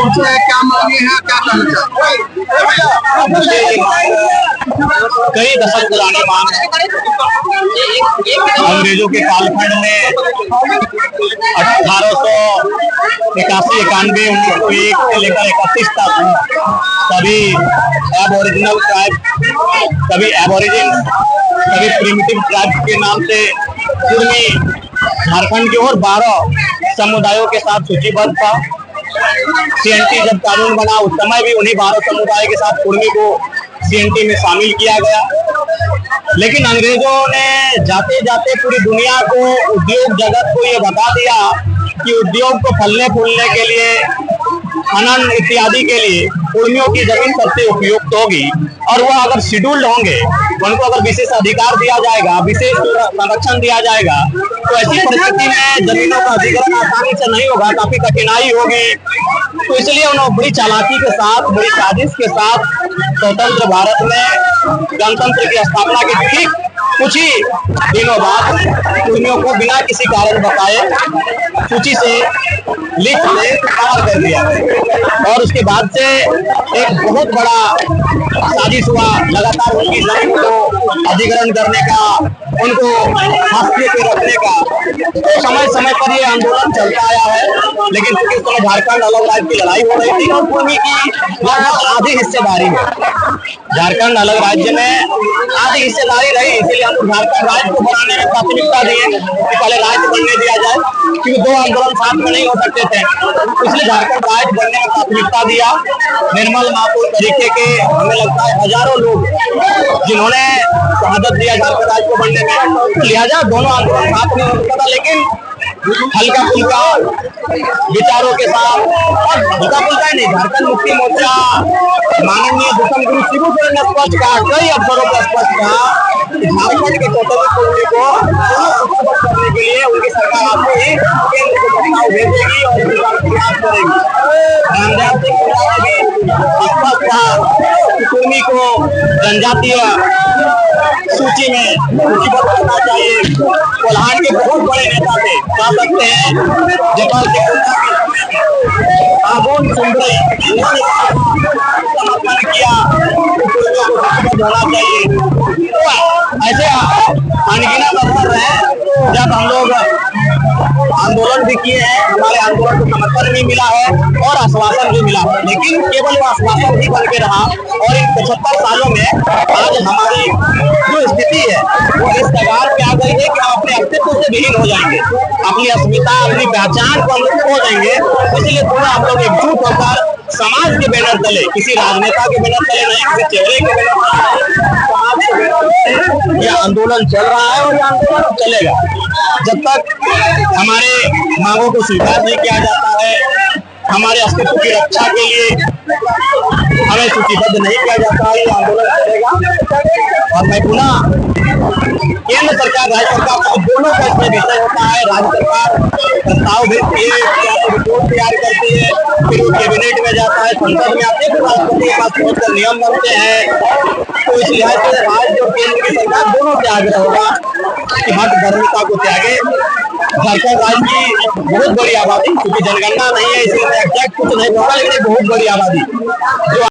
उनसे क्या मांगे हैं, क्या कहना चाहते हैं? कई दशक पुरानी मांग है। अंग्रेजों के कालखंड में 1881-91 1901 से लेकर 31 तक सभी एबोरिजिनल ट्राइब, सभी एबोरिजिन, सभी प्रिमिटिव ट्राइब के नाम से कुर्मी झारखंड के और 12 समुदायों के साथ सूचीबद्ध था। सीएनटी जब कानून बना उस समय भी उन्हीं 12 समुदाय के साथ कुर्मी को सीएनटी में शामिल किया गया। लेकिन अंग्रेजों ने जाते जाते पूरी दुनिया को, उद्योग जगत को ये बता दिया कि उद्योग को फलने फूलने के लिए, खनन इत्यादि के लिए कुर्मियों की जमीन सबसे उपयुक्त होगी और वह अगर शेड्यूल्ड होंगे, उनको अगर विशेष अधिकार दिया जाएगा, विशेष संरक्षण दिया जाएगा, तो ऐसी परिस्थिति में जमीनों का अधिग्रहण आसानी से नहीं होगा, काफी कठिनाई होगी। तो इसलिए उन्होंने बड़ी चालाकी के साथ, बड़ी साजिश के साथ स्वतंत्र भारत में गणतंत्र की स्थापना के ठीक कुछ ही दिनों बाद कुर्मियों को बिना किसी कारण बताए सूची से, लिस्ट से बाहर कर दिया और उसके बाद से एक बहुत बड़ा साजिश हुआ, लगातार उनकी जमीन को अधिग्रहण करने का, उनको हाशिए पे रखने का। तो समय समय पर ये आंदोलन चलता आया है, लेकिन चूंकि उस समय झारखंड अलग राज्य की लड़ाई हो रही थी और कुर्मी की लगभग आधी हिस्सेदारी है झारखंड अलग राज्य में, आधी हिस्सेदारी रही। इसीलिए हम झारखंड राज्य को बनाने में प्राथमिकता दिए कि पहले राज्य बनने दिया जाए, क्योंकि दो आंदोलन साथ में नहीं हो सकते थे। इसलिए झारखंड राज्य बनने में प्राथमिकता दिया। निर्मल माहौल तरीके के हमें लगता है हजारों लोग जिन्होंने शहादत दिया झारखंड राज्य को बनने में, लिहाजा दोनों आंदोलन साथ में हो सकता था। लेकिन हल्का फुल्का विचारों के साथ, और हल्का फुल्का नहीं, झारखंड मुक्ति मोर्चा माननीय दुष्म गुरु शिबू सोरेन ने स्पष्ट कहा, कई अवसरों पर स्पष्ट कहा, झारखंड के टोटली कुर्मी को करने के लिए उनकी सरकार आपको ही केंद्र को प्रस्ताव भेजेगी और प्रयास करेगी। रामदेव सिंह ने भी स्पष्ट कहा कि कुर्मी को जनजातीय सूची में सूचीबद्ध करना चाहिए। कोल्हान के बहुत बड़े नेता थे, कह सकते हैं जयपाल सिंह आगोन सुंदरी, उन्होंने समर्थन किया होना चाहिए। तो ऐसे अनगिनत अवसर है जब हम लोग आंदोलन भी किए हैं, हमारे आंदोलन को समर्थन भी मिला है और आश्वासन भी मिला है, लेकिन केवल वो आश्वासन ही बन के रहा। और इन 75 सालों में आज हमारी जो स्थिति है वो इस कगार पे आ गई है कि हम अपने अस्तित्व से विलीन हो जाएंगे, अपनी अस्मिता, अपनी पहचान को हम लोग खो देंगे। इसलिए थोड़ा हम लोग एकजुट होकर समाज के बैनर तले, किसी राजनेता के बैनर तले नहीं, किसी चेहरे के बैनर तले, समाज के बैनर तले यह आंदोलन चल रहा है और यह आंदोलन चलेगा जब तक हमारे मांगों को स्वीकार नहीं किया जाता है, हमारे अस्तित्व की रक्षा के लिए हमें सूचीबद्ध नहीं किया जाता है, ये आंदोलन चलेगा। और मैं पुनः केंद्र सरकार, राज्य सरकार दोनों का इसमें विषय होता है। राज्य सरकार प्रस्ताव भेजती है, रिपोर्ट तैयार करती है, फिर वो कैबिनेट में जाता है, संसद में आते हैं, राष्ट्रपति के पास पहुंचकर नियम बनते हैं। तो इस लिहाज से राज्य और केंद्र की सरकार दोनों से आग्रह होगा कि हट धर्मिता को त्यागे। झारखंड राज्य की बहुत बड़ी आबादी, क्योंकि जनगणना नहीं है इसलिए एग्जैक्ट कुछ नहीं होगा, लेकिन बहुत बड़ी आबादी जो